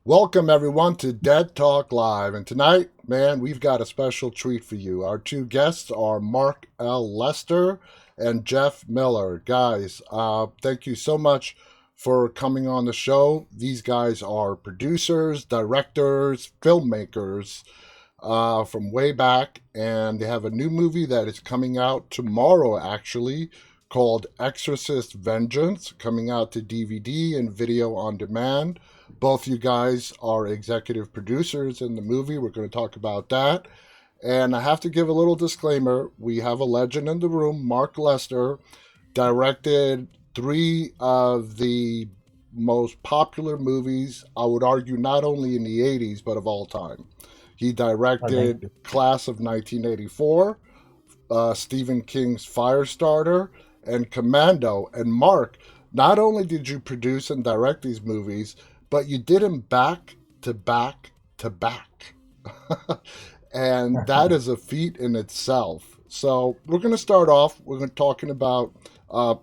Welcome, everyone, to Dead Talk Live. And tonight, man, we've got a special treat for you. Our two guests are Mark L. Lester and Jeff Miller. Guys, thank you so much for coming on the show. These guys are producers, directors, filmmakers from way back, and they have a new movie that is coming out tomorrow, actually, called Exorcist Vengeance, coming out to DVD and video on demand. Both you guys are executive producers in the movie. We're going to talk about that. And I have to give a little disclaimer. We have a legend in the room, Mark Lester, directed three of the most popular movies, I would argue, not only in the 80s, but of all time. He Oh, thank directed you. Class of 1984, Stephen King's Firestarter, and Commando. And Mark, not only did you produce and direct these movies, but you did them back to back to back. And that is a feat in itself. So we're going to start off. We're going to talking about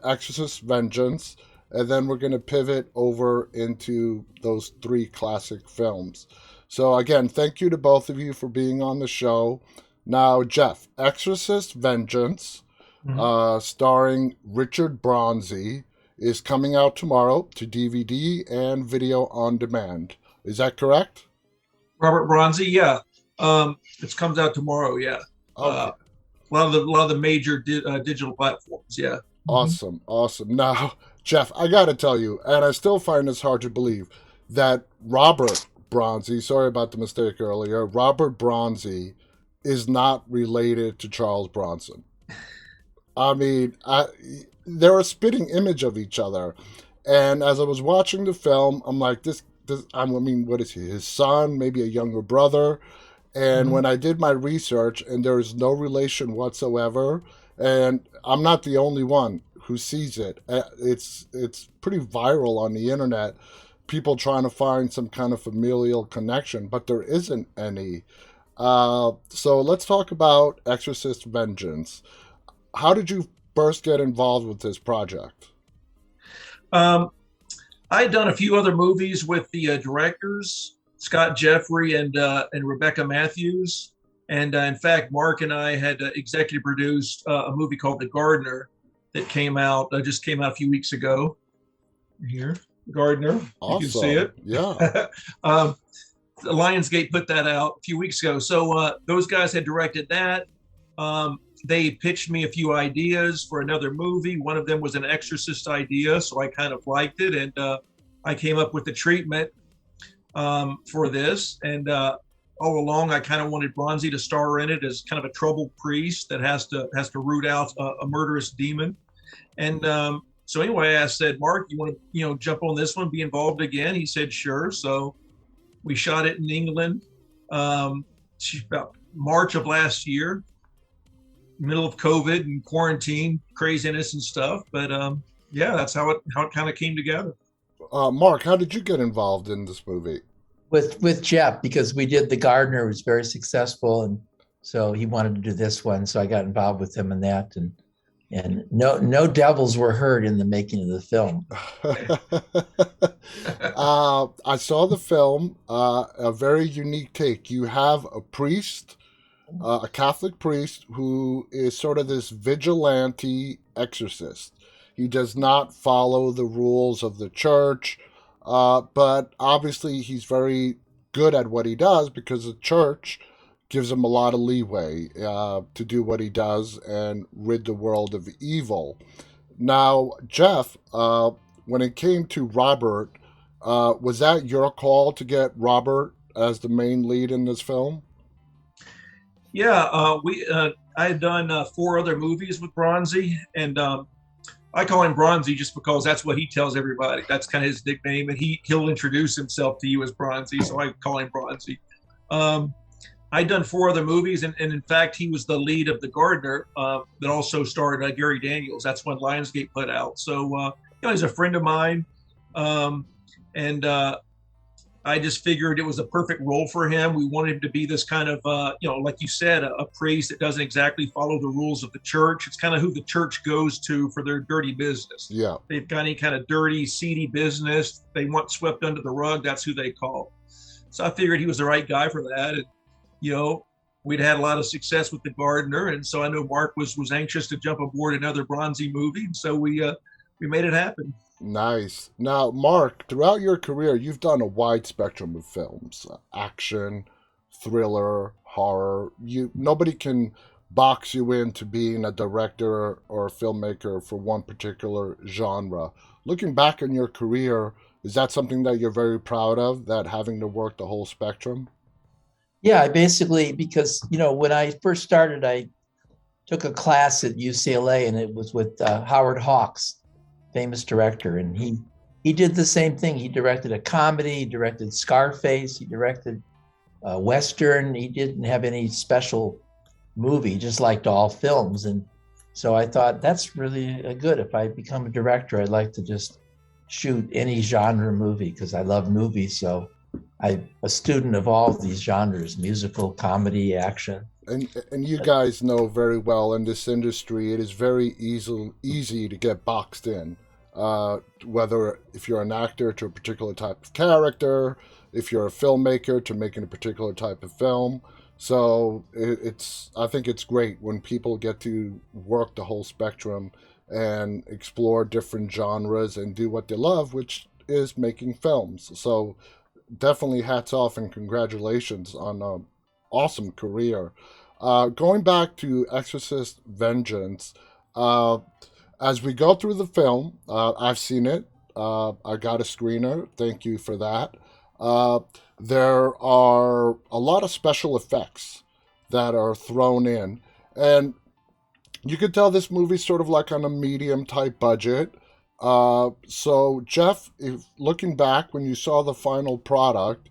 Exorcist Vengeance, and then we're going to pivot over into those three classic films. So again, thank you to both of you for being on the show. Now, Jeff, Exorcist Vengeance, Mhm. starring Richard Bronzy, is coming out tomorrow to DVD and video on demand. Is that correct? Robert Bronzy, yeah. It comes out tomorrow, yeah. Okay. A lot of the major digital platforms, yeah. Mhm. Awesome, awesome. Now, Jeff, I got to tell you, and I still find this hard to believe, that Robert Bronzy, sorry about the mistake earlier, Robert Bronzy is not related to Charles Bronson. I mean, they're a spitting image of each other. And as I was watching the film, I'm like, I mean, what is he? His son, maybe a younger brother? And Mhm. when I did my research, and there is no relation whatsoever, and I'm not the only one who sees it. It's pretty viral on the internet. People trying to find some kind of familial connection, but there isn't any. So let's talk about Exorcist Vengeance. How did you first get involved with this project? Um, I had done a few other movies with the directors, Scott Jeffrey and Rebecca Matthews. And in fact, Mark and I had executive produced a movie called The Gardener that just came out a few weeks ago. Here, Gardener, you can see Awesome. it. Yeah. um, Lionsgate put that out a few weeks ago. So those guys had directed that. They pitched me a few ideas for another movie. One of them was an Exorcist idea, so I kind of liked it, and I came up with the treatment for this. And all along, I kind of wanted Bronzy to star in it as kind of a troubled priest that has to root out a murderous demon. And so anyway, I said, Mark, you want to jump on this one, be involved again? He said, sure. So we shot it in England, um, about March of last year, middle of COVID and quarantine craziness and stuff. But yeah, that's how it kind of came together. Mark, how did you get involved in this movie? With Jeff, because we did The Gardener, it was very successful, and so he wanted to do this one. So I got involved with him in that, and no devils were hurt in the making of the film. I saw the film, a very unique take. You have a priest, a Catholic priest, who is sort of this vigilante exorcist. He does not follow the rules of the church, but obviously he's very good at what he does because the church gives him a lot of leeway to do what he does and rid the world of evil. Now, Jeff, when it came to Robert, was that your call to get Robert as the main lead in this film? Yeah, we I had done four other movies with Bronzy, and I call him Bronzy just because that's what he tells everybody. That's kind of his nickname, and he'll introduce himself to you as Bronzy, so I call him Bronzy. Um, I'd done four other movies, and in fact, he was the lead of The Gardener that also starred Gary Daniels. That's when Lionsgate put out. So, he's a friend of mine, um, and I just figured it was a perfect role for him. We wanted him to be this kind of, like you said, a priest that doesn't exactly follow the rules of the church. It's kind of who the church goes to for their dirty business. Yeah. They've got any kind of dirty, seedy business they want swept under the rug. That's who they call. So I figured he was the right guy for that. And, you know, we'd had a lot of success with The Gardener. And so I know Mark was anxious to jump aboard another Bronzy movie. And so we made it happen. Nice. Now, Mark, throughout your career, you've done a wide spectrum of films, action, thriller, horror. You nobody can box you into being a director or a filmmaker for one particular genre. Looking back on your career, is that something that you're very proud of, that having to work the whole spectrum? Yeah, I basically, because, when I first started, I took a class at UCLA, and it was with Howard Hawks, famous director, and he did the same thing. He directed a comedy, he directed Scarface, he directed Western. He didn't have any special movie, he just liked all films. And so I thought that's really good. If I become a director, I'd like to just shoot any genre movie because I love movies. So I'm a student of all of these genres: musical, comedy, action. And you guys know very well in this industry, it is very easy to get boxed in. Whether if you're an actor to a particular type of character, if you're a filmmaker to making a particular type of film. So it's I think it's great when people get to work the whole spectrum and explore different genres and do what they love, which is making films. So definitely hats off and congratulations on an awesome career. Going back to Exorcist Vengeance, uh, as we go through the film, I've seen it. I got a screener. Thank you for that. Uh, there are a lot of special effects that are thrown in, and you could tell this movie's sort of like on a medium type budget. So Jeff, if looking back when you saw the final product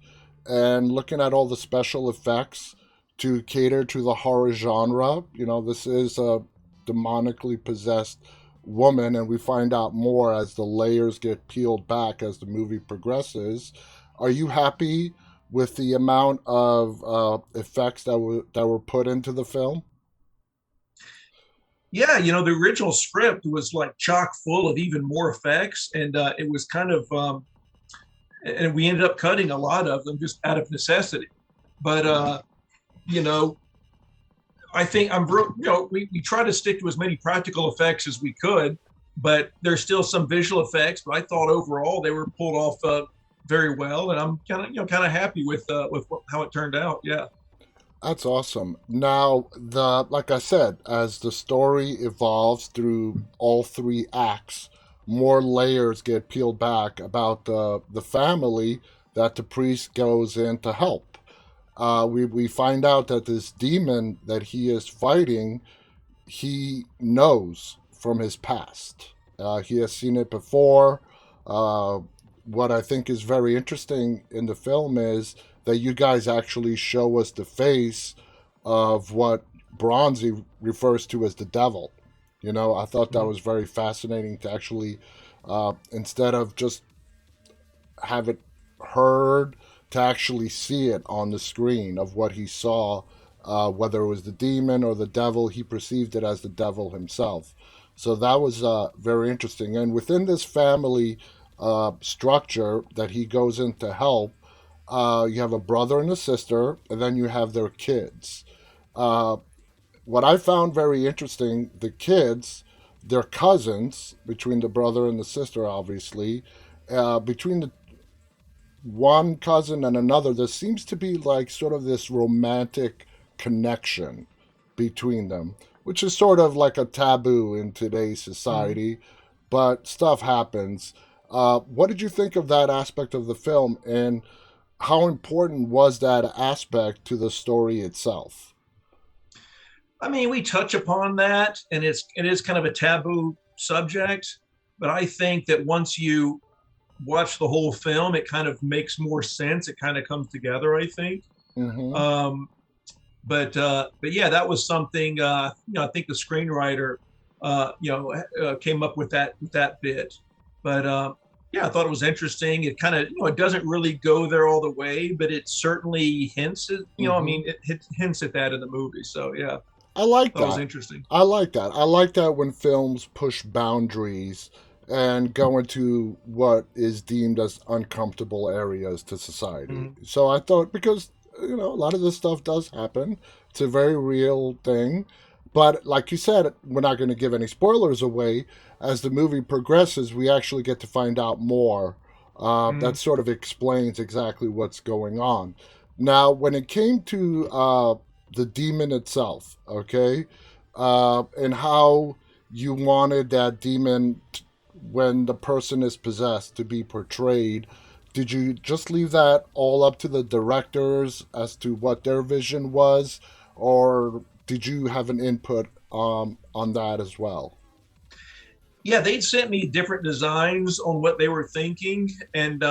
and looking at all the special effects to cater to the horror genre, this is a demonically possessed woman, and we find out more as the layers get peeled back as the movie progresses. Are you happy with the amount of effects that were put into the film? Yeah, the original script was like chock full of even more effects, and it was kind of, and we ended up cutting a lot of them just out of necessity. But you know, I think we try to stick to as many practical effects as we could, but there's still some visual effects. But I thought overall they were pulled off very well, and I'm kind of happy with how it turned out. Yeah. That's awesome. Now, the like I said, as the story evolves through all three acts, more layers get peeled back about the family that the priest goes in to help. We find out that this demon that he is fighting, he knows from his past. He has seen it before. Uh, what I think is very interesting in the film is that you guys actually show us the face of what Bronzy refers to as the devil. I thought that was very fascinating to actually, instead of just have it heard, to actually see it on the screen of what he saw, whether it was the demon or the devil, he perceived it as the devil himself. So that was very interesting. And within this family structure that he goes in to help, you have a brother and a sister, and then you have their kids. Uh, what I found very interesting, the kids, they're cousins between the brother and the sister, obviously. Between the one cousin and another, there seems to be like sort of this romantic connection between them, which is sort of like a taboo in today's Mhm. society, but stuff happens. What did you think of that aspect of the film, and how important was that aspect to the story itself? I mean, we touch upon that, and it is kind of a taboo subject, but I think that once you watch the whole film, it kind of makes more sense. It kind of comes together, I think. Mm-hmm. Um, but yeah, that was something. I think the screenwriter, came up with that bit. But yeah, I thought it was interesting. It kind of, it doesn't really go there all the way, but it certainly hints at, I Mm-hmm. mean, it hints at that in the movie. So yeah, I like thought it was that. interesting. I like that. I like that when films push boundaries and go into what is deemed as uncomfortable areas to society. Mhm. So I thought, because a lot of this stuff does happen, it's a very real thing. But like you said, we're not going to give any spoilers away. As the movie progresses, we actually get to find out more. That Mhm. sort of explains exactly what's going on. Now, when it came to the demon itself, okay, and how you wanted that demon when the person is possessed to be portrayed, did you just leave that all up to the directors as to what their vision was, or did you have an input on that as well? Yeah, they'd sent me different designs on what they were thinking, and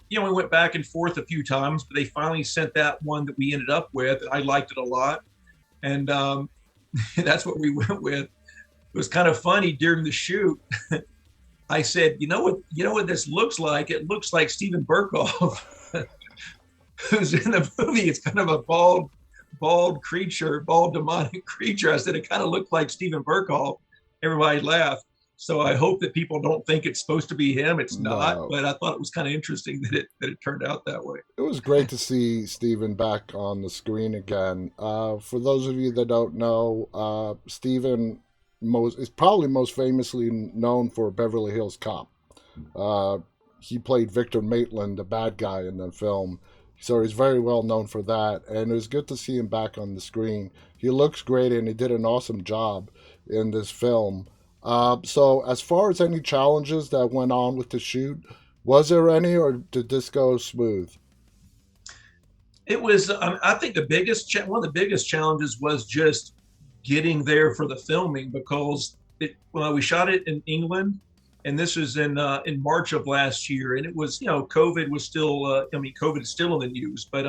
we went back and forth a few times, but they finally sent that one that we ended up with. I liked it a lot, and that's what we went with. It was kind of funny during the shoot. I said, you know what this looks like? It looks like Steven Berkoff, who's in the movie. It's kind of a bald creature, bald demonic creature. I said it kind of looked like Steven Berkoff. Everybody laughed. So I hope that people don't think it's supposed to be him. It's not, No. but I thought it was kind of interesting that it turned out that way. It was great to see Steven back on the screen again. For those of you that don't know, Steven is probably most famously known for Beverly Hills Cop. Uh, he played Victor Maitland, the bad guy in the film. So he's very well known for that. And it was good to see him back on the screen. He looks great and he did an awesome job in this film. So, as far as any challenges that went on with the shoot, was there any, or did this go smooth? It was, I think, one of the biggest challenges was just getting there for the filming because we shot it in England, and this was in March of last year, and it was COVID was still COVID is still in the news, but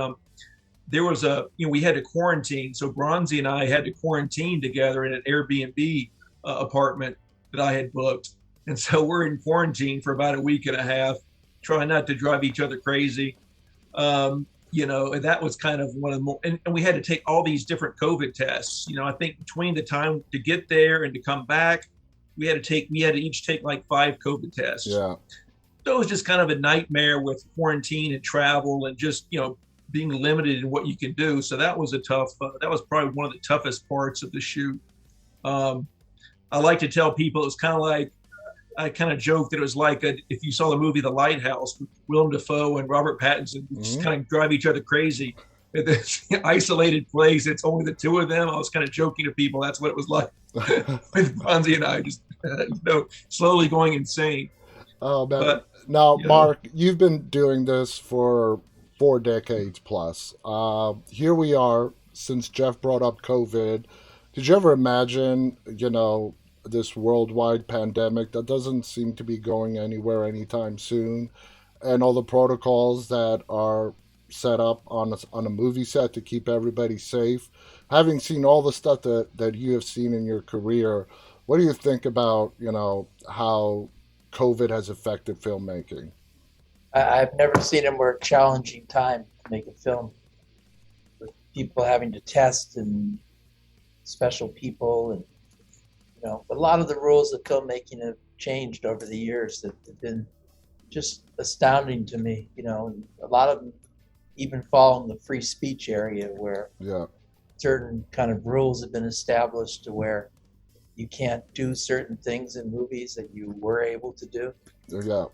there was we had to quarantine, so Bronzy and I had to quarantine together in an Airbnb apartment that I had booked, and so we're in quarantine for about a week and a half, trying not to drive each other crazy. And that was kind of one of the more, and we had to take all these different COVID tests. I think between the time to get there and to come back, we had to each take like 5 COVID tests. Yeah. So it was just kind of a nightmare with quarantine and travel and just, being limited in what you can do. So that was that was probably one of the toughest parts of the shoot. Um, I like to tell people it was kind of like, I kind of joked that it was like if you saw the movie The Lighthouse with Willem Dafoe and Robert Pattinson, just Mm-hmm. kind of drive each other crazy at this isolated place. It's only the two of them. I was kind of joking to people. That's what it was like with Bonzi and I, just slowly going insane. Oh man! But Now, you know, Mark, you've been doing this for 4 decades plus. Here we are. Since Jeff brought up COVID, did you ever imagine, this worldwide pandemic that doesn't seem to be going anywhere anytime soon, and all the protocols that are set up on a movie set to keep everybody safe? Having seen all the stuff that you have seen in your career, what do you think about, how COVID has affected filmmaking? I've never seen a more challenging time to make a film with people having to test and special people, and a lot of the rules of filmmaking have changed over the years that have been just astounding to me. And a lot of them even fall in the free speech area where Yeah, certain kind of rules have been established to where you can't do certain things in movies that you were able to do. yeah.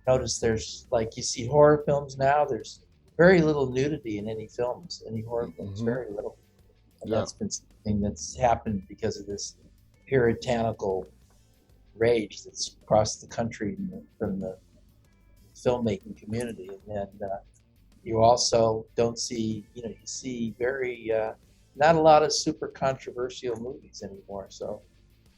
Notice there's, like, you see horror films now, there's very little nudity in any horror films, Hmm. very little. And Yeah. that's been something that's happened because of this puritanical rage that's across the country from the filmmaking community. And then you also don't see, you see very, not a lot of super controversial movies anymore. So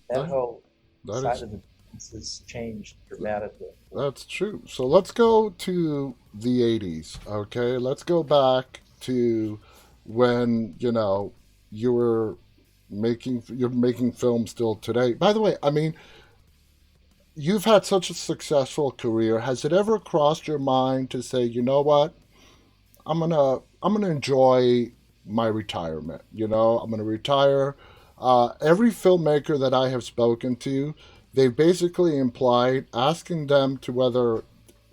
that That, whole that side is of the business has changed dramatically. that's true. So let's go to the 80s, okay? Let's go back to when, you're making films still today. By the way, I mean, you've had such a successful career. Has it ever crossed your mind to say, you know what? I'm gonna enjoy my retirement. I'm gonna retire. Every filmmaker that I have spoken to, they've basically implied asking them to whether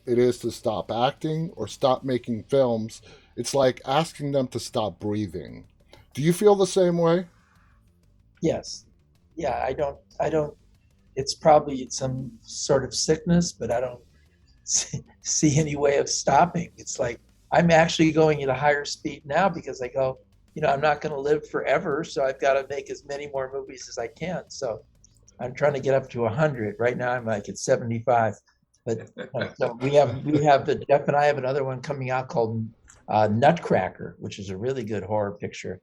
it is to stop acting or stop making films. It's like asking them to stop breathing. Do you feel the same way? Yes. Yeah, I don't, it's probably some sort of sickness, but I don't see any way of stopping. It's like I'm actually going at a higher speed now because I go, I'm not going to live forever, so I've got to make as many more movies as I can. So I'm trying to get up to 100. Right now, I'm like at 75. But so we have the Jeff and I have another one coming out called Nutcracker, which is a really good horror picture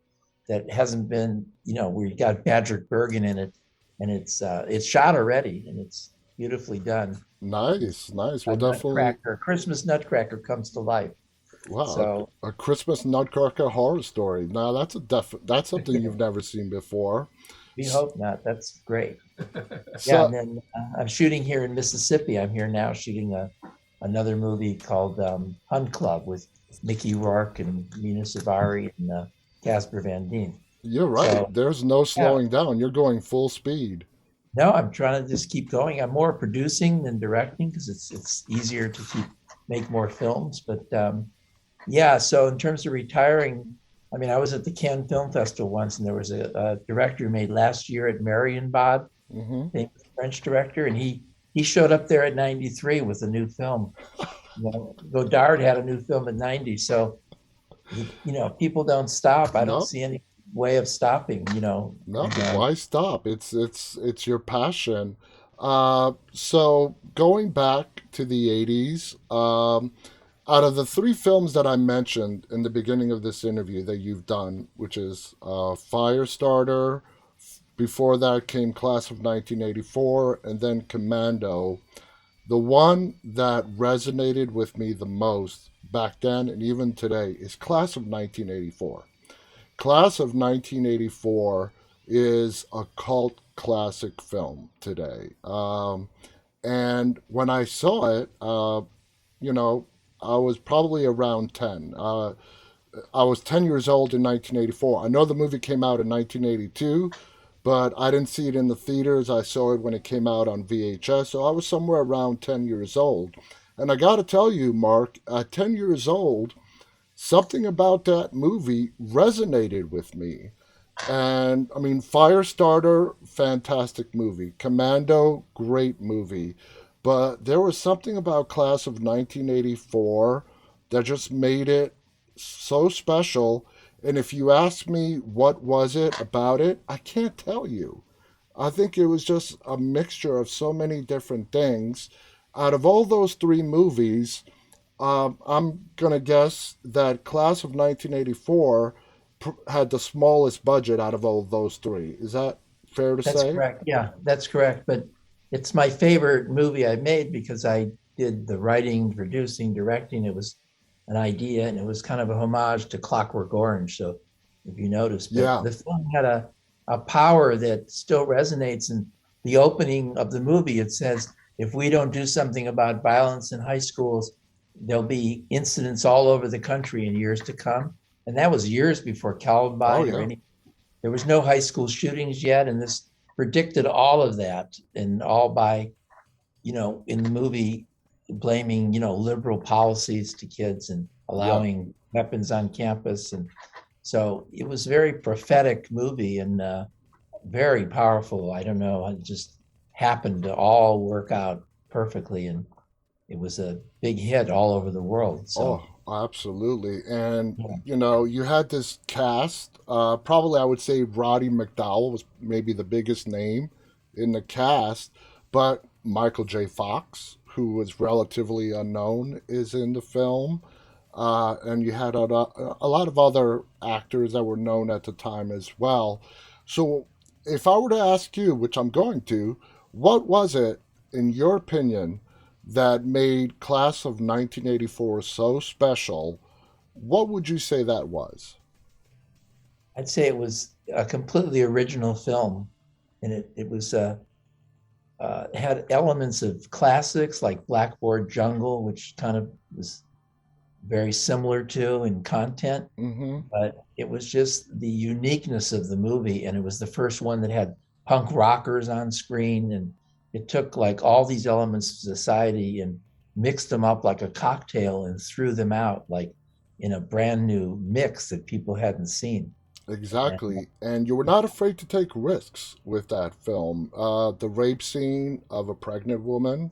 that hasn't been, where you got Patrick Bergen in it, and it's shot already, and it's beautifully done. Nice, nice. Well, A definitely. Nutcracker, Christmas Nutcracker comes to life. Wow, So a Christmas Nutcracker horror story. Now that's something you've never seen before. we hope not. That's great. Yeah, So and then I'm shooting here in Mississippi. I'm here now shooting another movie called Hunt Club with Mickey Rourke and Mina Savari and Casper Van Dien. you're right. So There's no yeah, slowing down. You're going full speed. no, I'm trying to just keep going. I'm more producing than directing because it's easier to make more films. But yeah, so in terms of retiring, I mean, I was at the Cannes Film Festival once, and there was a director who made last year at Marienbad, Hmm. famous French director, and he showed up there at 93 with a new film. Godard had a new film at 90, so people don't stop. I don't No, see any way of stopping. no. And Why stop? It's your passion. So going back to the '80s, out of the three films that I mentioned in the beginning of this interview that you've done, which is Firestarter, before that came Class of 1984, and then Commando. The one that resonated with me the most back then and even today is Class of 1984. Class of 1984 is a cult classic film today. And when I saw it, you know, I was probably around 10. I was 10 years old in 1984. I know the movie came out in 1982, but I didn't see it in the theaters. I saw it when it came out on VHS, so I was somewhere around 10 years old. And I got to tell you, Mark, at 10 years old, something about that movie resonated with me. And I mean, Firestarter, fantastic movie. Commando, great movie. But there was something about Class of 1984 that just made it so special. And if you ask me what was it about it, I can't tell you. I think it was just a mixture of so many different things. Out of all those three movies, I'm gonna guess that Class of 1984 had the smallest budget out of all of those three. Is that fair to that's say? correct. Yeah, that's correct. But it's my favorite movie I made because I did the writing, producing, directing. It was an idea, and it was kind of a homage to Clockwork Orange. So if you notice, but Yeah. the film had a power that still resonates. In the opening of the movie, it says, if we don't do something about violence in high schools, there'll be incidents all over the country in years to come. And that was years before Oh Columbine or yeah. any, there was no high school shootings yet. And this predicted all of that, and all by, in the movie, blaming, liberal policies to kids and Yeah. allowing weapons on campus. And so it was a very prophetic movie and very powerful. I don't know. It just happened to all work out perfectly. And it was a big hit all over the world. So, Oh, absolutely. And yeah. you had this cast. Probably, I would say Roddy McDowell was maybe the biggest name in the cast, but Michael J. Fox, who was relatively unknown, is in the film. And you had a lot of other actors that were known at the time as well. So, if I were to ask you, which I'm going to, what was it, in your opinion, that made Class of 1984 so special? What would you say that was? I'd say it was a completely original film. And it was had elements of classics like Blackboard Jungle, which kind of was very similar to in content, Mm-hmm. but it was just the uniqueness of the movie. And it was the first one that had punk rockers on screen. And it took like all these elements of society and mixed them up like a cocktail and threw them out like in a brand new mix that people hadn't seen. And Exactly. And you were not afraid to take risks with that film. The rape scene of a pregnant woman,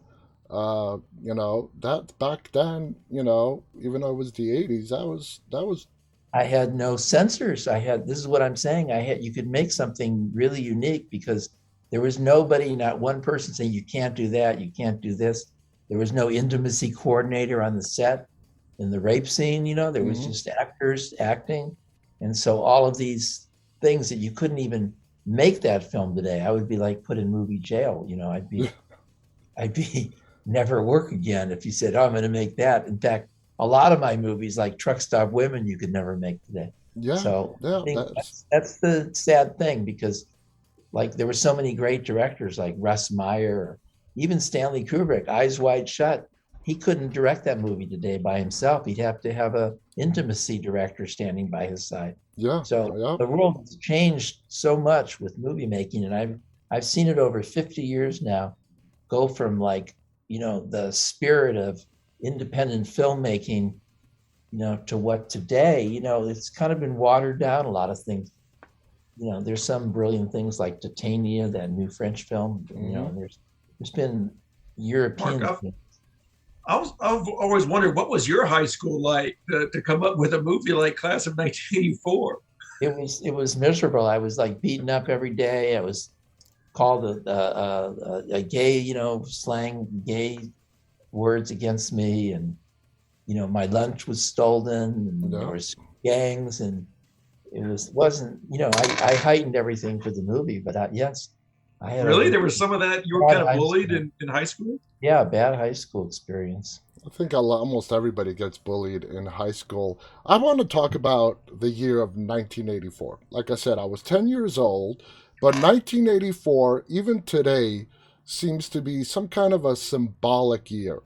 that back then, even though it was the 80s, that was, I had no censors. This is what I'm saying. You could make something really unique because there was nobody, not one person saying, you can't do that, you can't do this. There was no intimacy coordinator on the set in the rape scene, there was mhm. just actors acting. And so all of these things that you couldn't even make that film today, I would be like put in movie jail. I'd be never work again if you said, "Oh, I'm going to make that." In fact, a lot of my movies, like Truck Stop Women, you could never make today. Yeah, So I yeah, think that's, that's the sad thing because, like, there were so many great directors like Russ Meyer, even Stanley Kubrick, Eyes Wide Shut. He couldn't direct that movie today by himself. He'd have to have a intimacy director standing by his side. yeah, So yeah. the world has changed so much with movie making, and I've seen it over 50 years now go from like the spirit of independent filmmaking to what today it's kind of been watered down a lot of things. There's some brilliant things like Titania, that new French film, Hmm. and there's been Mark, European things. I've always wondered what was your high school like to come up with a movie like Class of 1984. It was miserable. I was like beaten up every day. I was called a gay, slang gay words against me, and my lunch was stolen, and there Yeah. was gangs, and it wasn't. I heightened everything for the movie, but yes, I had Really, a there was some of that. You were bad kind of high bullied school. in high school. Yeah, bad high school experience. I think almost everybody gets bullied in high school. I want to talk about the year of 1984. Like I said, I was 10 years old, but 1984, even today, seems to be some kind of a symbolic year.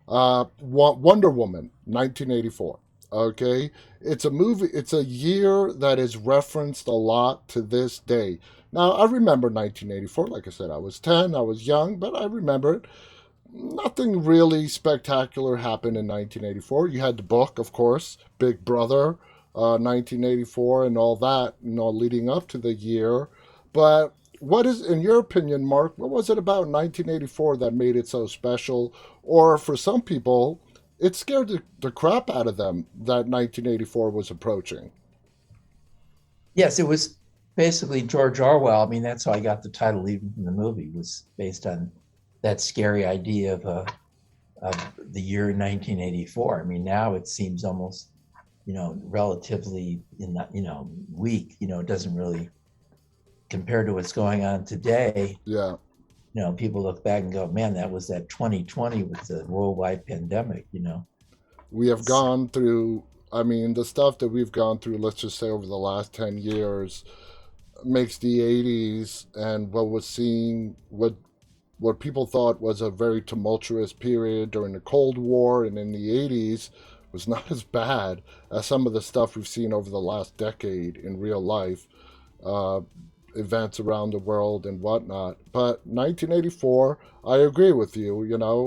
Wonder Woman, 1984. Okay, it's a movie. It's a year that is referenced a lot to this day. Now I remember 1984. Like I said, I was 10. I was young, but I remember it. Nothing really spectacular happened in 1984. You had the book, of course, Big Brother, 1984, and all that, leading up to the year. But what is, in your opinion, Mark, what was it about 1984 that made it so special? Or for some people, it scared the crap out of them that 1984 was approaching. Yes, it was basically George Orwell. I mean, that's how I got the title even from the movie, was based on that scary idea of the year 1984. I mean, now it seems almost, relatively weak. It doesn't really compare to what's going on today. Yeah. People look back and go, man, that was that 2020 with the worldwide pandemic. We have It's gone through, I mean, the stuff that we've gone through, let's just say over the last 10 years, makes the 80s and what people thought was a very tumultuous period during the Cold War and in the 80s was not as bad as some of the stuff we've seen over the last decade in real life, uh, events around the world and whatnot. But 1984, I agree with you.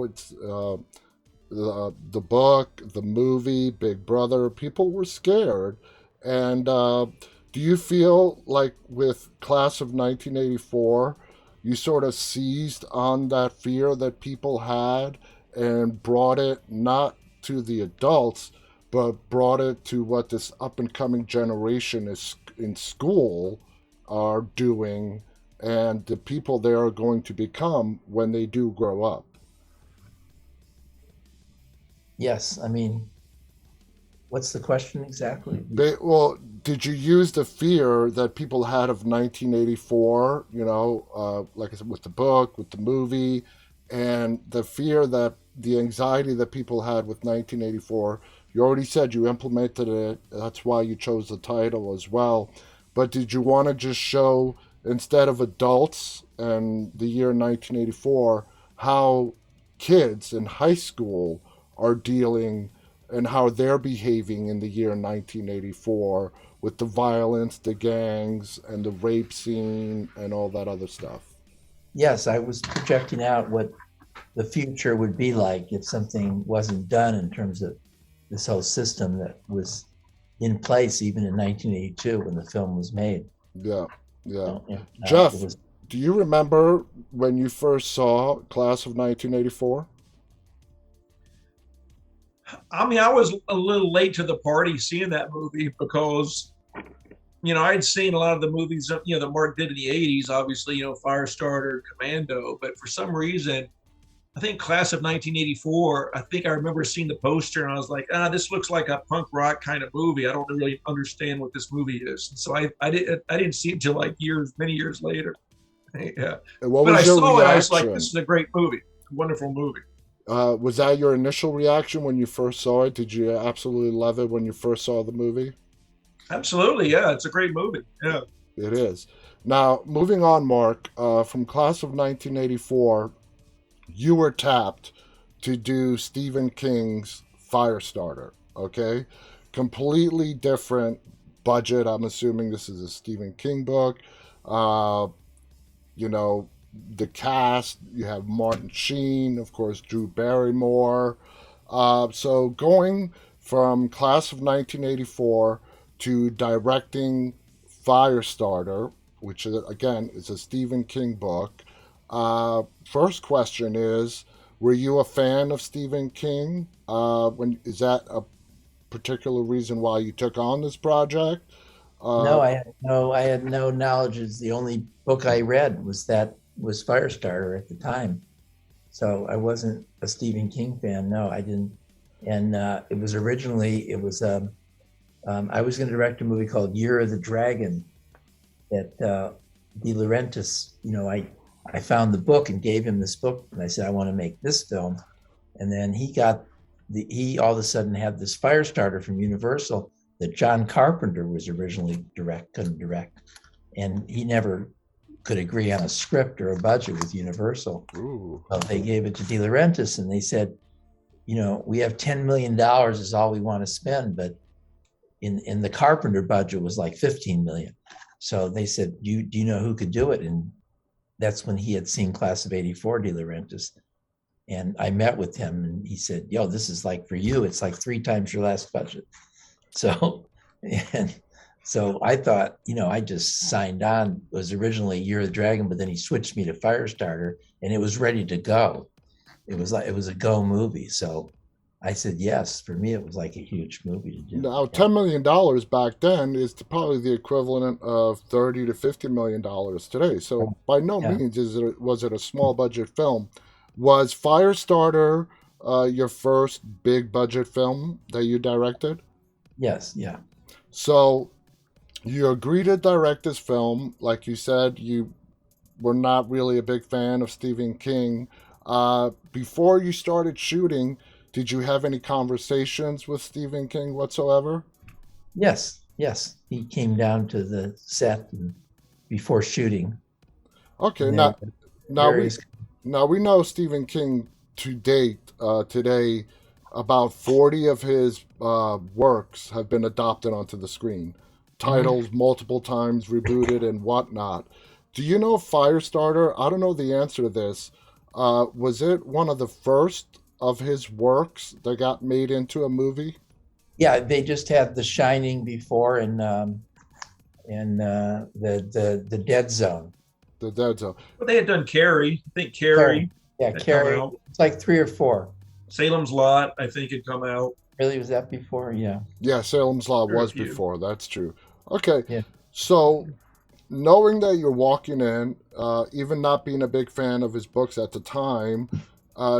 It's the book, the movie, Big Brother. People were scared, and do you feel like with Class of 1984, you sort of seized on that fear that people had and brought it not to the adults, but brought it to what this up and coming generation is in school are doing and the people they are going to become when they do grow up? Yes, I mean, what's the question exactly? Well, did you use the fear that people had of 1984, like I said, with the book, with the movie, and the fear that the anxiety that people had with 1984? You already said you implemented it. That's why you chose the title as well. But did you want to just show, instead of adults and the year 1984, how kids in high school are dealing and how they're behaving in the year 1984 with the violence, the gangs, and the rape scene and all that other stuff? yes, I was projecting out what the future would be like if something wasn't done in terms of this whole system that was in place even in 1982 when the film was made. Yeah, yeah. It Jeff, was. do you remember when you first saw Class of 1984? I mean, I was a little late to the party seeing that movie because, I'd seen a lot of the movies, that Mark did in the 80s, obviously, Firestarter, Commando, but for some reason, I think Class of 1984, I think I remember seeing the poster and I was like, this looks like a punk rock kind of movie. I don't really understand what this movie is. And so I didn't see it until like many years later. Yeah. And what But I was your saw it, I was like, this reaction? is a great movie, wonderful movie. Was that your initial reaction when you first saw it? Did you absolutely love it when you first saw the movie? Absolutely. Yeah. It's a great movie. Yeah. It is. Now, moving on, Mark, from Class of 1984, you were tapped to do Stephen King's Firestarter, okay? Completely different budget. I'm assuming this is a Stephen King book. Uh, you know, the cast, you have Martin Sheen, of course, Drew Barrymore. So going from Class of 1984 to directing Firestarter, which again is a Stephen King book. First question is, were you a fan of Stephen King? When is that a particular reason why you took on this project? Uh, No, I had no knowledge. The only book I read was Firestarter at the time. So I wasn't a Stephen King fan. No, I didn't. And I was going to direct a movie called Year of the Dragon that De Laurentiis. I found the book and gave him this book, and I said I want to make this film. And then he all of a sudden had this Firestarter from Universal that John Carpenter was originally couldn't direct, and he never could agree on a script or a budget with Universal. ooh, Well, they gave it to De Laurentiis, and they said, we have $10 million is all we want to spend, but in the Carpenter budget was like 15 million. So they said, do you know who could do it? And that's when he had seen Class of '84, De Laurentiis. And I met with him and he said, yo, this is like for you, it's like 3 times your last budget. So, and so I thought, I just signed on. It was originally Year of the Dragon, but then he switched me to Firestarter and it was ready to go. It was a go movie. So I said yes. For me, it was like a huge movie to do. now Yeah. $10 million back then is probably the equivalent of $30 to $50 million today. So by no Yeah. means was it a small budget film. Was Firestarter your first big budget film that you directed? Yes. Yeah. So you agreed to direct this film. Like you said, you were not really a big fan of Stephen King. Before you started shooting, did you have any conversations with Stephen King whatsoever? Yes. Yes. He came down to the set before shooting, Okay, and there now were now we various. now we know Stephen King to date today. About 40 of his works have been adopted onto the screen, Mhm. titles multiple times rebooted and whatnot. Do you know Firestarter? I don't know the answer to this. Was it one of the first of his works that got made into a movie? Yeah, they just had The Shining before and the Dead Zone. The Dead Zone. But they had done Carrie. I think Carrie. Carrie Yeah, had come Carrie. out. It's like 3 or 4. Salem's Lot, I think, had come out. Really, was that before? Yeah. Yeah, Salem's Lot There are a was few. before. That's true. Okay, Yeah. so knowing that you're walking in, even not being a big fan of his books at the time,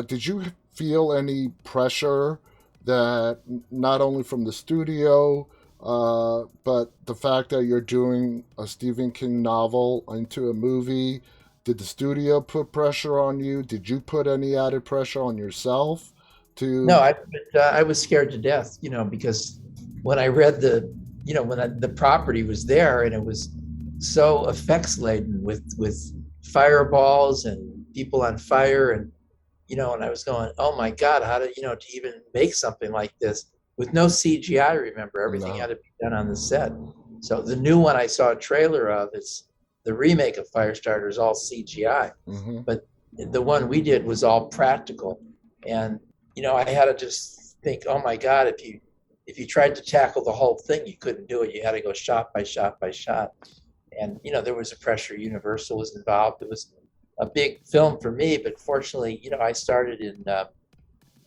did you feel any pressure that not only from the studio, but the fact that you're doing a Stephen King novel into a movie? Did the studio put pressure on you? Did you put any added pressure on yourself No, to? I was scared to death, because when I read the property was there and it was so effects laden with fireballs and people on fire and I was going, oh my God, how to even make something like this with no CGI. Remember, everything No. had to be done on the set. So the new one I saw a trailer of, the remake of Firestarter is all CGI, Hmm. but the one we did was all practical. And I had to just think, oh my God, if you tried to tackle the whole thing, you couldn't do it. You had to go shot by shot by shot. And there was a pressure. Universal was involved. It was a big film for me, but fortunately, I started in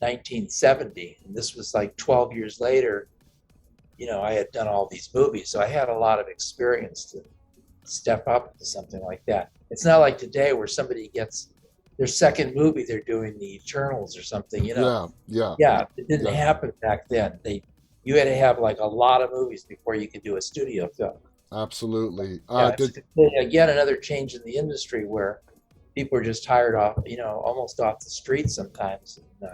1970, and this was like 12 years later. I had done all these movies, so I had a lot of experience to step up to something like that. It's not like today where somebody gets their second movie, they're doing the Eternals or something. Yeah, yeah, Yeah, it didn't yeah, happen back then. You had to have like a lot of movies before you could do a studio film. absolutely. Yeah, it's Did again another change in the industry where people are just hired off, almost off the street sometimes, and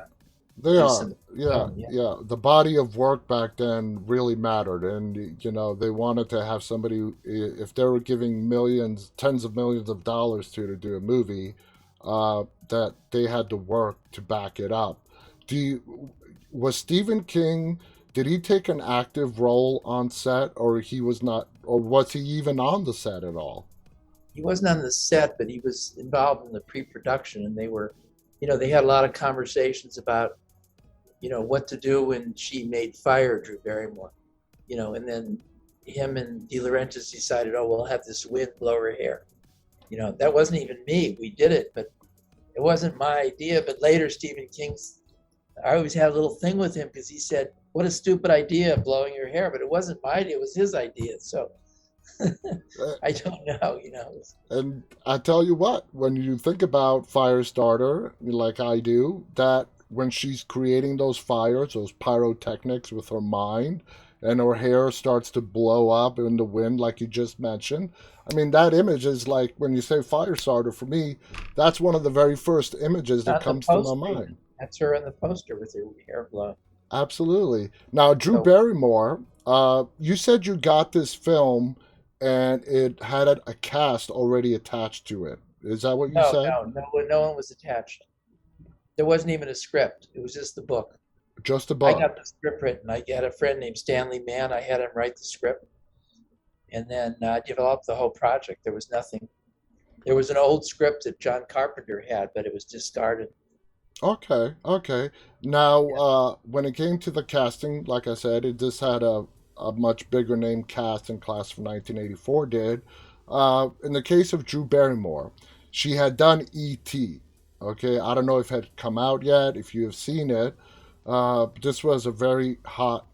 They do are, some yeah, film. Yeah, yeah. The body of work back then really mattered, and they wanted to have somebody. If they were giving millions, tens of millions of dollars to do a movie, that they had to work to back it up. Do you, was Stephen King? Did he take an active role on set, or he was not, or was he even on the set at all? he wasn't on the set, but he was involved in the pre-production, and they had a lot of conversations about what to do when she made fire, Drew Barrymore, and then him and De Laurentiis decided, oh, we'll have this wind blow her hair. That wasn't even me. We did it, but it wasn't my idea. But later, Stephen King's, I always had a little thing with him because he said, what a stupid idea, blowing your hair. But it wasn't my idea, it was his idea. So Uh, I don't know. And I tell you what, when you think about Firestarter, like I do, that when she's creating those fires, those pyrotechnics with her mind, and her hair starts to blow up in the wind, like you just mentioned. I mean, that image is like when you say Firestarter, for me, that's one of the very first images that On the comes to my poster, even. mind. That's her on the poster with her hair blown. Absolutely. Now, Drew So Barrymore, you said you got this film and it had a cast already attached to it. Is that what you no, said? no, no one was attached. There wasn't even a script. It was just the book. Just a I book. got the script written. I had a friend named Stanley Mann. I had him write the script, and then developed the whole project. There was nothing. There was an old script that John Carpenter had, but it was discarded. Okay, okay. Now, Yeah, when it came to the casting, like I said, it just had a much bigger name cast in class from 1984 did. In the case of Drew Barrymore, she had done E.T. Okay, I don't know if it had come out yet, if you have seen it. This was a very hot,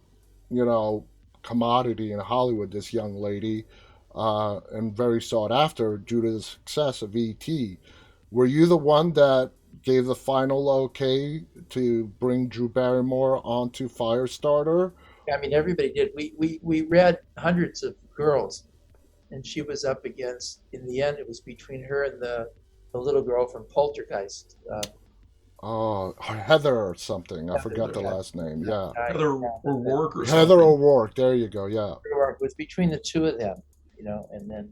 you know, commodity in Hollywood, this young lady, and very sought after due to the success of E.T. Were you the one that gave the final okay to bring Drew Barrymore onto Firestarter? I mean everybody did. We read hundreds of girls, and she was up against. In the end, it was between her and the little girl from Poltergeist. Oh, Heather or something. I Heather, forgot the yeah, last name. Yeah. Heather O'Rourke or Heather something. O'Rourke. There you go. Yeah. it was between the two of them, and then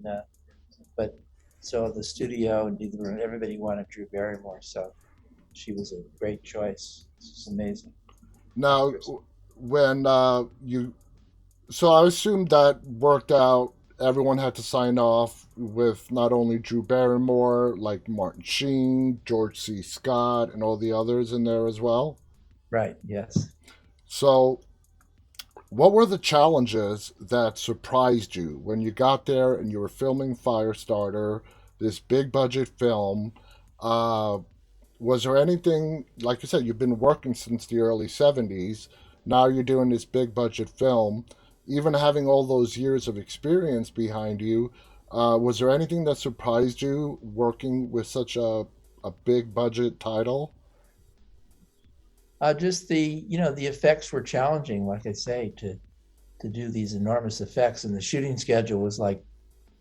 but so the studio and everybody wanted Drew Barrymore, so she was a great choice. It's amazing Now, actress. when you so I assume that worked out. Everyone had to sign off with not only Drew Barrymore, like Martin Sheen, George C. Scott, and all the others in there as well. Right? Yes. So, what were the challenges that surprised you when you got there and you were filming Firestarter, this big budget film? Uh, was there anything, like you said, you've been working since the early 70s. Now you're doing this big budget film. Even having all those years of experience behind you, was there anything that surprised you working with such a big budget title? Just the effects were challenging, like I say, to do these enormous effects, and the shooting schedule was like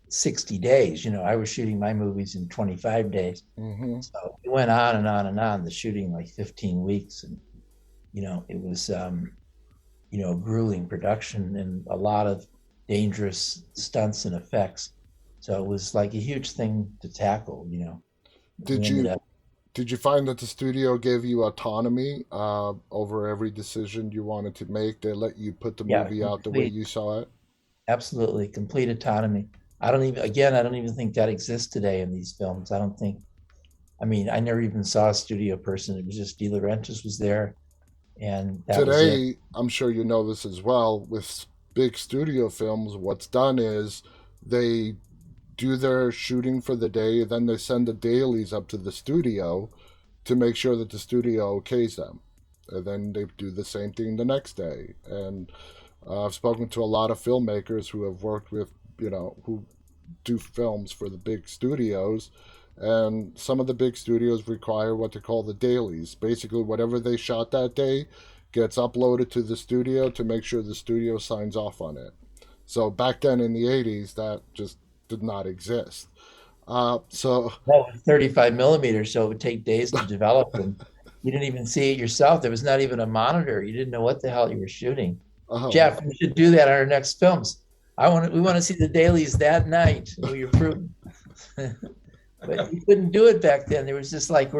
60 days. I was shooting my movies in 25 days. Hmm. So it went on and on and on, the shooting like 15 weeks. And, it was, grueling production and a lot of dangerous stunts and effects. So it was like a huge thing to tackle. We Did ended you up, Did you find that the studio gave you autonomy over every decision you wanted to make? They let you put the yeah, movie out the way complete, you saw it? absolutely complete autonomy. I don't even think that exists today in these films. I don't think, I mean, I never even saw a studio person. It was just De Laurentiis was there, and that was it. Today, I'm sure you know this as well, with big studio films, what's done is they do their shooting for the day, then they send the dailies up to the studio to make sure that the studio okays them. And then they do the same thing the next day. And I've spoken to a lot of filmmakers who have worked with, who do films for the big studios. And some of the big studios require what they call the dailies. Basically, whatever they shot that day gets uploaded to the studio to make sure the studio signs off on it. So back then in the 80s, that just did not exist. So, That was 35 millimeters, so it would take days to develop, and you didn't even see it yourself. There was not even a monitor. You didn't know what the hell you were shooting. um, Jeff, we should do that on our next films. We want to see the dailies that night. You're prudent. But you couldn't do it back then. There was just like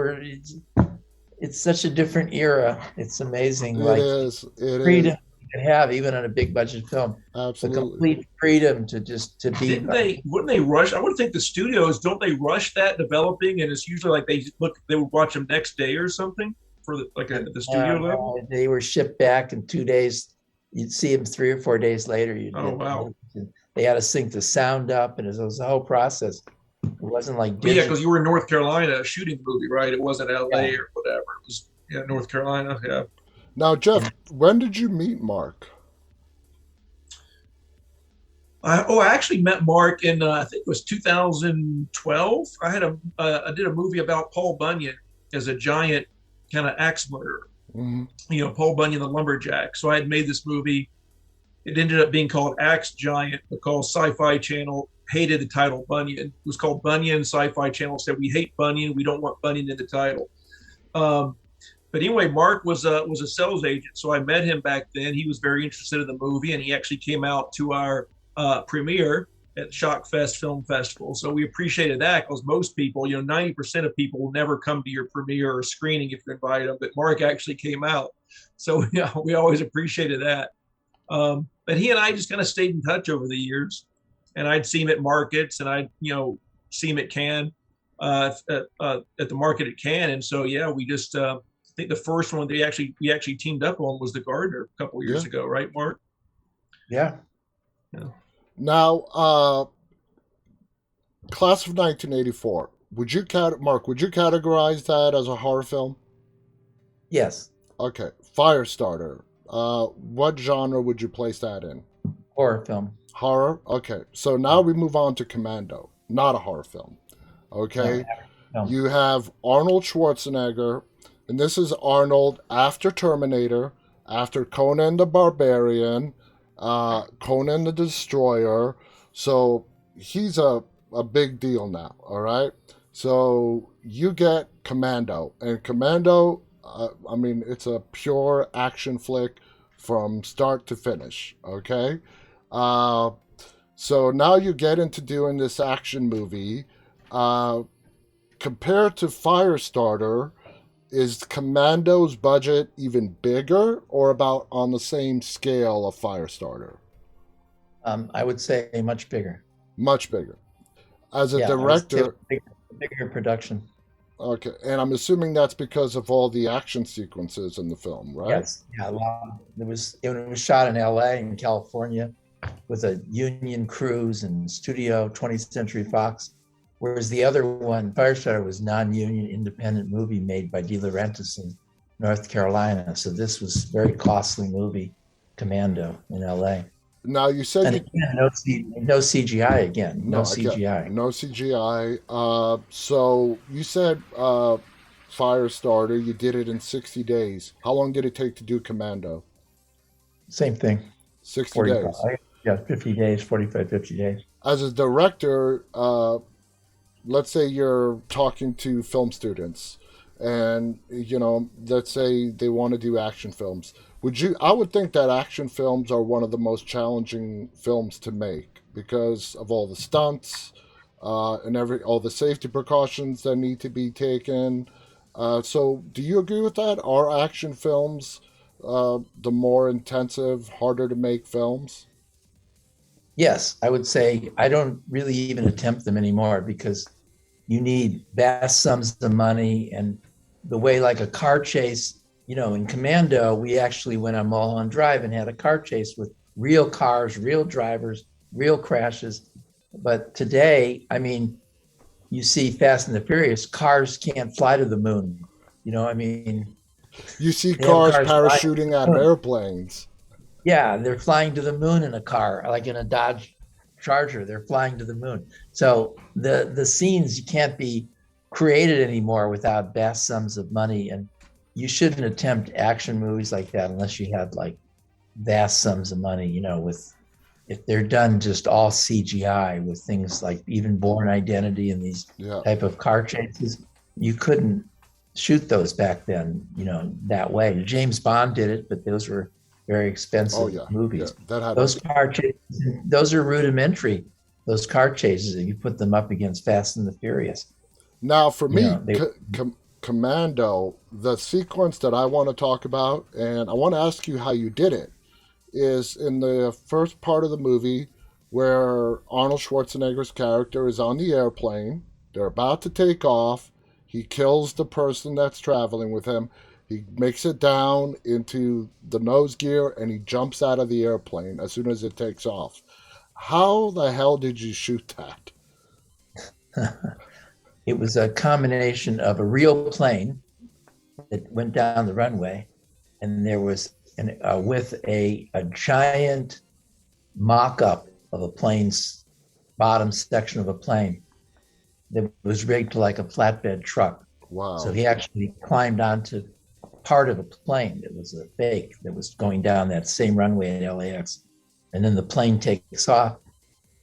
it's such a different era. It's amazing. it Like is. It freedom is. you can have even on a big budget film. The Absolutely. complete freedom to just to be. Wouldn't they rush? I would think the studios, don't they rush that developing? And it's usually like they would watch them next day or something for at the studio level. They were shipped back in 2 days. You'd see them 3 or 4 days later. Oh, wow. They had to sync the sound up, and it was a whole process. It wasn't like But yeah, digital. because you were in North Carolina shooting the movie, right? It wasn't LA Yeah. or whatever. It was North Carolina. Yeah. Now, Jeff, when did you meet Mark? I actually met Mark in I think it was 2012. I did a movie about Paul Bunyan as a giant kind of axe murderer. Mm-hmm. Paul Bunyan the lumberjack. So I had made this movie. It ended up being called Axe Giant because Sci-Fi Channel hated the title Bunyan. It was called Bunyan. Sci-Fi Channel said we hate Bunyan. We don't want Bunyan in the title. But anyway, Mark was a sales agent, so I met him back then. He was very interested in the movie, and he actually came out to our premiere at Shock Fest Film Festival. So we appreciated that because most people, 90% of people will never come to your premiere or screening if you invite them. But Mark actually came out, so we always appreciated that. But he and I just kind of stayed in touch over the years, and I'd see him at markets, and I'd see him at Cannes, at the market at Cannes, and so yeah, we just. I think the first one we actually teamed up on was The Gardener a couple of years ago, right, Mark? Yeah. Yeah. Now, class of 1984. Mark? Would you categorize that as a horror film? Yes. Okay, Firestarter. What genre would you place that in? Horror film. Horror. Okay, so now we move on to Commando. Not a horror film. Okay, No. you have Arnold Schwarzenegger, and this is Arnold after Terminator, after Conan the Barbarian, Conan the Destroyer. So he's a big deal now, all right? So you get Commando. And Commando, it's a pure action flick from start to finish, okay? So now you get into doing this action movie. Compared to Firestarter, is Commando's budget even bigger or about on the same scale of Firestarter? I would say much bigger. Much bigger. As a Yeah, I would say director, bigger production. okay, and I'm assuming that's because of all the action sequences in the film, right? Yes. Yeah. It was shot in LA and California with a union crews and studio, 20th Century Fox. Whereas the other one, Firestarter, was non-union independent movie made by De Laurentiis in North Carolina. So this was a very costly movie, Commando, in LA. Now you said And again, no CGI again. No CGI. No CGI. So you said Firestarter, you did it in 60 days. How long did it take to do Commando? Same thing. 60 45. days. Yeah, 50 days, 45, 50 days. As a director, let's say you're talking to film students and let's say they want to do action films. I would think that action films are one of the most challenging films to make because of all the stunts and all the safety precautions that need to be taken. So do you agree with that? Are action films the more intensive, harder to make films? Yes, I would say I don't really even attempt them anymore because you need vast sums of money. And the way, like a car chase, in Commando, we actually went on Mulholland Drive and had a car chase with real cars, real drivers, real crashes. But today, I mean, you see Fast and the Furious, cars can't fly to the moon. I mean, You see they have cars cars flying to parachuting the out of moon. airplanes. Yeah, they're flying to the moon in a car, like in a Dodge Charger. They're flying to the moon. So the scenes can't be created anymore without vast sums of money, and you shouldn't attempt action movies like that unless you had like vast sums of money. With if they're done just all CGI with things like even Born Identity and these Yeah. type of car chases, you couldn't shoot those back then, that way. James Bond did it, but those were very Oh expensive yeah. Yeah. movies. That had Those a car chases, those are rudimentary. Those car chases, if you put them up against Fast and the Furious, Now, for me, they Commando, the sequence that I want to talk about, and I want to ask you how you did it, is in the first part of the movie where Arnold Schwarzenegger's character is on the airplane. They're about to take off. He kills the person that's traveling with him. He makes it down into the nose gear and he jumps out of the airplane as soon as it takes off. How the hell did you shoot that? it was a combination of a real plane that went down the runway, and there was with a giant mock-up of a plane's bottom section of a plane that was rigged to like a flatbed truck. So Wow. he actually climbed onto part of a plane that was a fake that was going down that same runway at LAX. And then the plane takes off,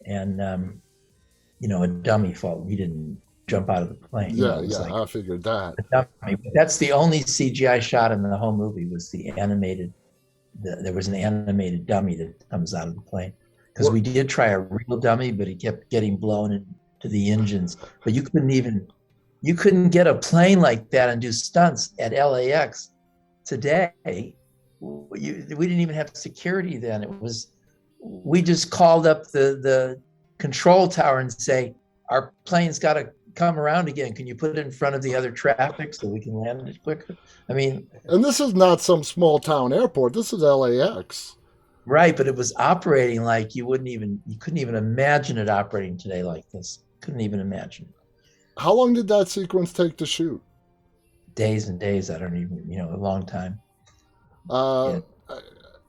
and a dummy fall. He didn't jump out of the plane. Yeah, It was yeah, like I figured that. a dummy. That's the only CGI shot in the whole movie was the animated. There was an animated dummy that comes out of the plane because What? we did try a real dummy, but he kept getting blown into the engines. But you couldn't get a plane like that and do stunts at LAX today. We didn't even have security then. We just called up the control tower and say, our plane's got to come around again. Can you put it in front of the other traffic so we can land it quicker? I mean, And this is not some small town airport. This is LAX. right, but it was operating like you couldn't even imagine it operating today like this. Couldn't even imagine. How long did that sequence take to shoot? Days and days. I don't even, a long time. Uh, Yeah.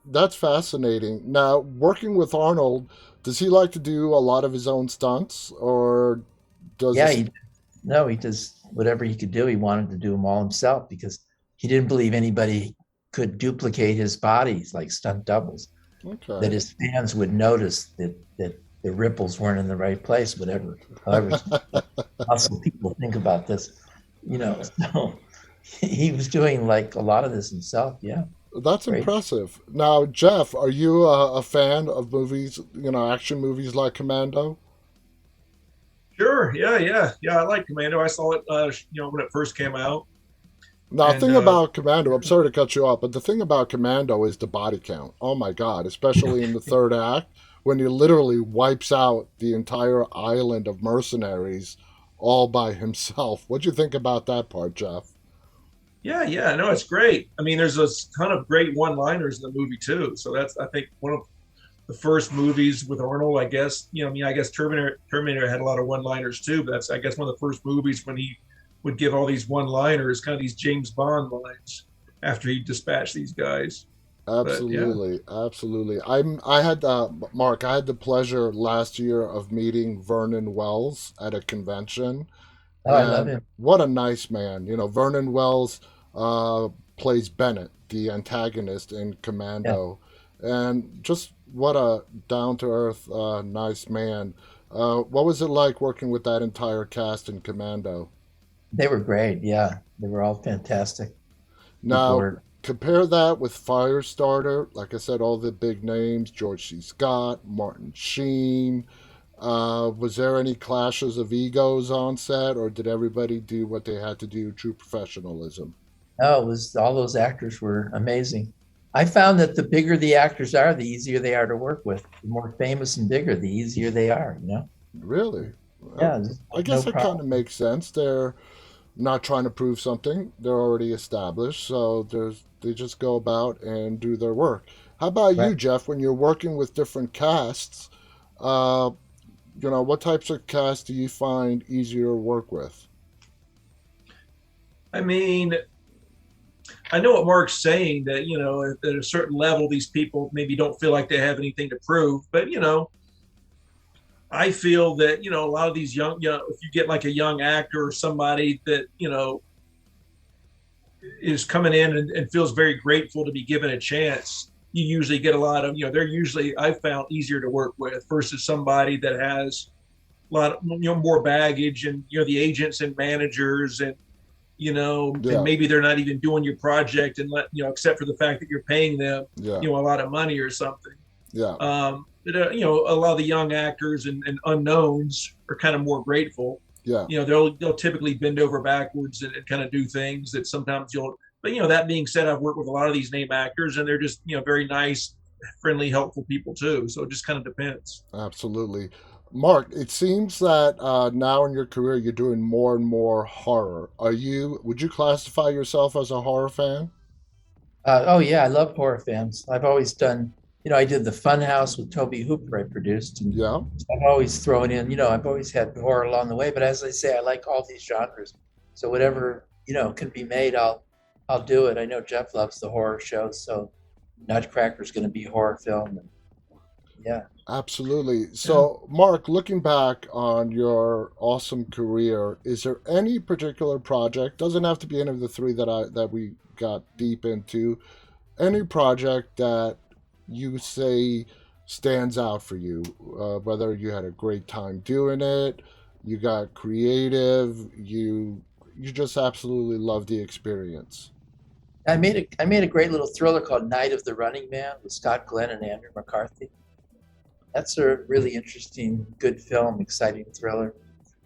that's fascinating. Now, working with Arnold, does he like to do a lot of his own stunts, or does Yeah, this? he does whatever he could do. He wanted to do them all himself because he didn't believe anybody could duplicate his bodies like stunt doubles. That Okay. his fans would notice that the ripples weren't in the right place, whatever. However, awesome people think about this, So he was doing like a lot of this himself. Yeah, That's great. impressive. Now, Jeff, are you a fan of movies, action movies like Commando? Sure. Yeah, yeah, yeah. I like Commando. I saw it, when it first came out, Now, the and thing about Commando, I'm sorry to cut you off, but the thing about Commando is the body count. Oh my God, especially in the third act, when he literally wipes out the entire island of mercenaries all by himself. What'd you think about that part, Jeff? yeah, yeah. No, it's great. I mean, there's a ton of great one-liners in the movie too. So that's, I think, one of the first movies with Arnold. I guess, I mean, I guess Terminator had a lot of one-liners too, but that's, I guess, one of the first movies when he would give all these one-liners, kind of these James Bond lines after he dispatched these guys. But yeah. Absolutely, absolutely. I had Mark. I had the pleasure last year of meeting Vernon Wells at a convention, Oh, I love and him. what a nice man. Vernon Wells uh, plays Bennett, the antagonist in Yeah, Commando, and just what a down to earth, nice man. What was it like working with that entire cast in Commando? they were great. Yeah, they were all fantastic. People Now, were. compare that with Firestarter. Like I said, all the big names: George C. Scott, Martin Sheen. Was there any clashes of egos on set, or did everybody do what they had to do, true professionalism? Oh, it was all those actors were amazing. I found that the bigger the actors are, the easier they are to work with. The more famous and bigger, the easier they are, you know? Really? Yeah, I guess no that kind of problem. makes sense. They're not trying to prove something. They're already established, so they just go about and do their work. How about Right. you, Jeff? When you're working with different casts, uh, what types of casts do you find easier to work with? I mean, I know what Mark's saying that, at a certain level, these people maybe don't feel like they have anything to prove. But, I feel that, a lot of these young, if you get like a young actor or somebody that, is coming in and feels very grateful to be given a chance, you usually get a lot of, they're usually, I've found, easier to work with versus somebody that has a lot of, more baggage and, the agents and managers and Yeah, maybe they're not even doing your project and except for the fact that you're paying them, yeah, a lot of money or something. yeah, A lot of the young actors and unknowns are kind of more grateful. yeah. They'll typically bend over backwards and kind of do things that sometimes you'll. But that being said, I've worked with a lot of these name actors, and they're just very nice, friendly, helpful people too. So it just kind of depends. Absolutely. Mark, it seems that now in your career you're doing more and more horror. Would you classify yourself as a horror fan? Oh yeah, I love horror films. I've always done, I did the Fun House with Toby Hooper I produced, and Yeah, I've always thrown in, I've always had horror along the way. But as I say, I like all these genres. So whatever, can be made, I'll do it. I know Jeff loves the horror shows, so Nutcracker's going to be a horror film, and yeah. absolutely. Yeah. So, Mark, looking back on your awesome career, is there any particular project, doesn't have to be any of the three that we got deep into, any project that you say stands out for you, whether you had a great time doing it, you got creative, you just absolutely love the experience. I made a great little thriller called Night of the Running Man with Scott Glenn and Andrew McCarthy. That's a really interesting, good film, exciting thriller.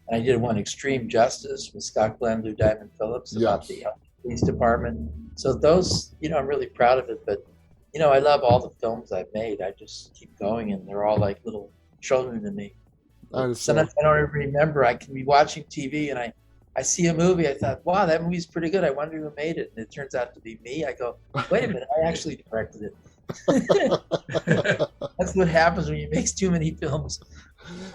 And I did one, Extreme Justice, with Scott Glenn, Lou Diamond Phillips, about the Yes. police department. So those, I'm really proud of it. But I love all the films I've made. I just keep going, and they're all like little children to me. That is so. Sometimes I don't even remember. I can be watching TV and I see a movie. I thought, wow, that movie's pretty good. I wonder who made it. And it turns out to be me. I go, wait a minute, I actually directed it. That's what happens when you make too many films.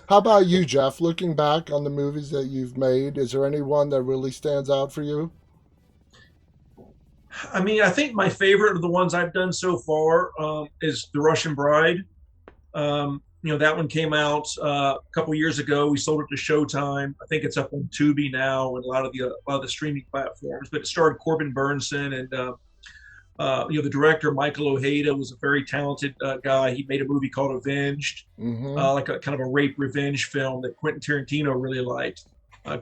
How about you, Jeff? Looking back on the movies that you've made, is there any one that really stands out for you? I mean, I think my favorite of the ones I've done so far is The Russian Bride. That one came out a couple years ago. We sold it to Showtime. I think it's up on Tubi now and a lot of the streaming platforms. But it starred Corbin Burnson and the director Michael Ojeda was a very talented guy. He made a movie called Avenged, Mm-hmm. like a kind of a rape revenge film that Quentin Tarantino really liked.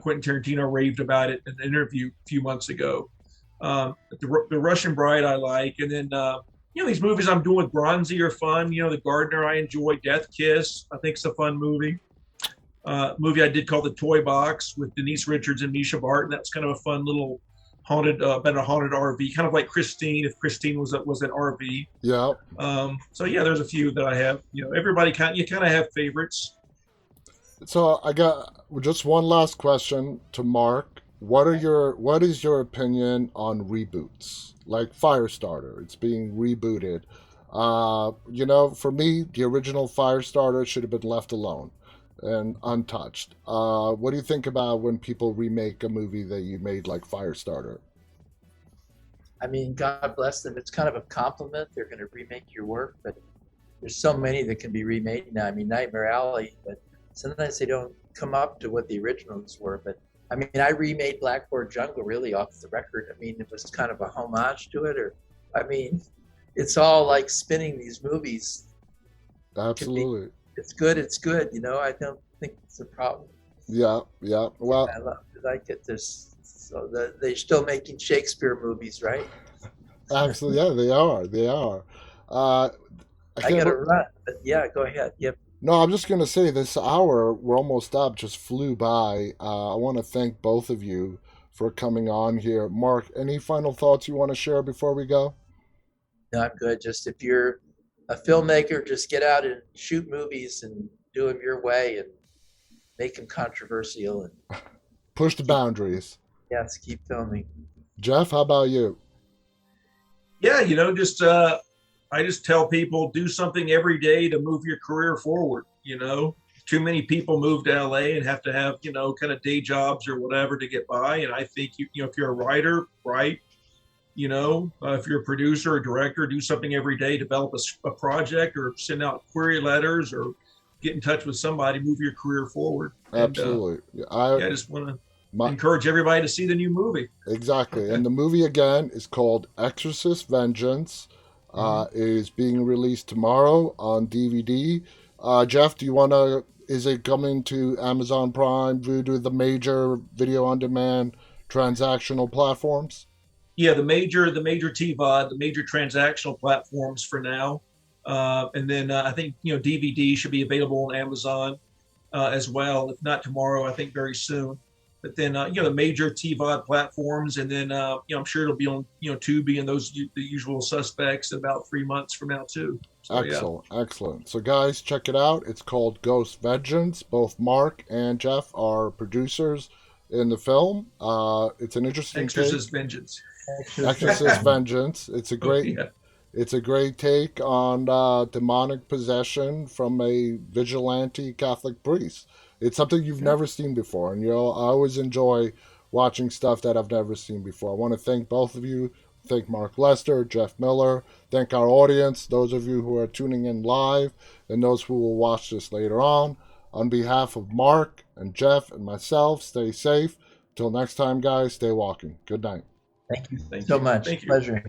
Quentin Tarantino raved about it in an interview a few months ago. The Russian Bride I like, and then these movies I'm doing with Bronzy are fun. The Gardener I enjoy. Death Kiss I think is a fun movie. Movie I did called The Toy Box with Denise Richards and Misha Barton. That's kind of a fun little haunted, about a haunted RV, kind of like Christine. If Christine was an RV. Yeah. So yeah, there's a few that I have. Everybody you kind of have favorites. So I got just one last question to Mark. What is your opinion on reboots? Like Firestarter, it's being rebooted. For me, the original Firestarter should have been left alone and untouched. What do you think about when people remake a movie that you made like Firestarter? I mean, God bless them. It's kind of a compliment. They're going to remake your work, but there's so many that can be remade now. I mean, Nightmare Alley, but sometimes they don't come up to what the originals were. But I mean, I remade Blackboard Jungle really off the record. I mean, it was kind of a homage to it, or I mean, it's all like spinning these movies. Could be, Absolutely. it's good. It's good. I don't think it's a problem. Yeah, yeah. Well, I like it. They're still making Shakespeare movies, right? actually, yeah, they are. They are. Uh, I I can't. got to run, but yeah, go ahead. Yep. No, I'm just going to say this hour, we're almost up, just flew by. I want to thank both of you for coming on here. Mark, any final thoughts you want to share before we go? Not good. Just if you're a filmmaker, just get out and shoot movies and do them your way and make them controversial and Push the boundaries. yes, keep filming. Jeff, how about you? Yeah, just I just tell people do something every day to move your career forward. Too many people move to LA and have to have kind of day jobs or whatever to get by. And I think if you're a writer, write. If you're a producer or director, do something every day, develop a project or send out query letters or get in touch with somebody, move your career forward. Absolutely. And, I just want to encourage everybody to see the new movie. Exactly. And the movie, again, is called Exorcist Vengeance. Is being released tomorrow on DVD. Jeff, is it coming to Amazon Prime, Vudu, the major video on demand transactional platforms? Yeah, the major TVOD, the major transactional platforms for now. And then I think, DVD should be available on Amazon as well. If not tomorrow, I think very soon. But then, the major TVOD platforms, and then, I'm sure it'll be on, Tubi and the usual suspects about 3 months from now too. So, Excellent, excellent. So, guys, check it out. It's called Ghost Vengeance. Both Mark and Jeff are producers in the film. It's an interesting Exorcist Vengeance. Exorcist Vengeance. It's a great. It's a great take on demonic possession from a vigilante Catholic priest. It's something you've never seen before, and I always enjoy watching stuff that I've never seen before. I want to thank both of you. Thank Mark Lester, Jeff Miller. Thank our audience, those of you who are tuning in live, and those who will watch this later on. On behalf of Mark and Jeff and myself, stay safe. Till next time, guys, stay walking. Good night. Thank you so much. Thank you. Pleasure.